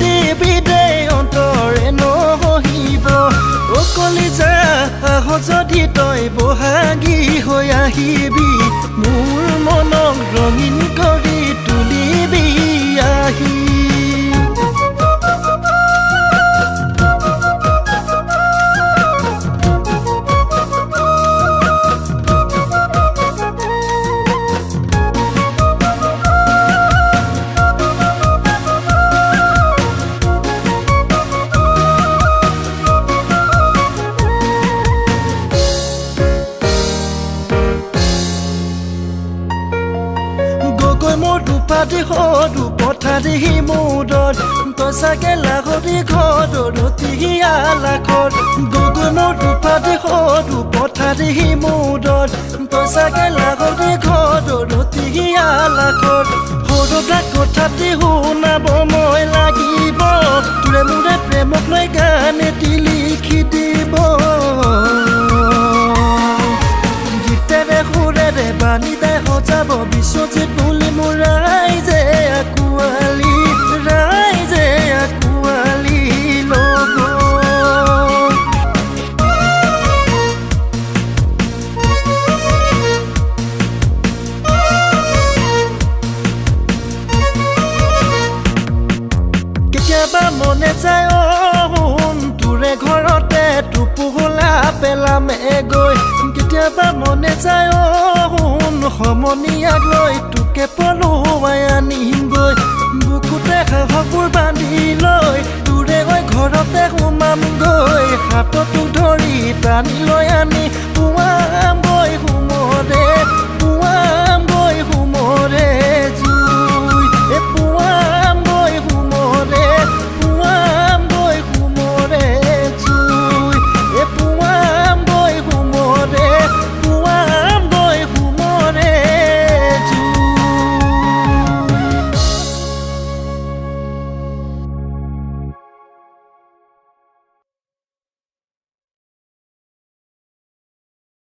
দেৱী দে অন্তৰে নহহিব কলিজা আহ যদি তই বহাগী হৈ আহিবি মোৰ মনক ৰঙীন কৰি তুলিবি আহি মোৰ দুপাতি সদু পথাৰি মুদত তই চাগে লাগতি ঘৰতি আলাখত গগৈ মোৰ দুপাতি সদু পথাৰি মুদত তই চাগে লাগতি ঘৰতি আলাখত সৰুবিলাক কথাটি শুনাব মই লাগিব তোৰে মোৰে প্ৰেমক লৈ গান এটি লিখি দিব গীতেৰে সুৰেৰে বাণী তাই সজাব বিশ্বজিত বুলি মোৰ ৰাইজে আকুৱালি ল'ব কেতিয়াবা মনে যায় তোৰে ঘৰতে টোপোলা পেলাম গৈ কেতিয়াবা মনে যায় সমনীয়াক লৈ তোকে পলুৱাই আনিমগৈ বুকুতে সাহসবোৰ বান্ধি লৈ তোৰে গৈ ঘৰতে সোমামগৈ হাততো ধৰি টানি লৈ আনি পুৱাম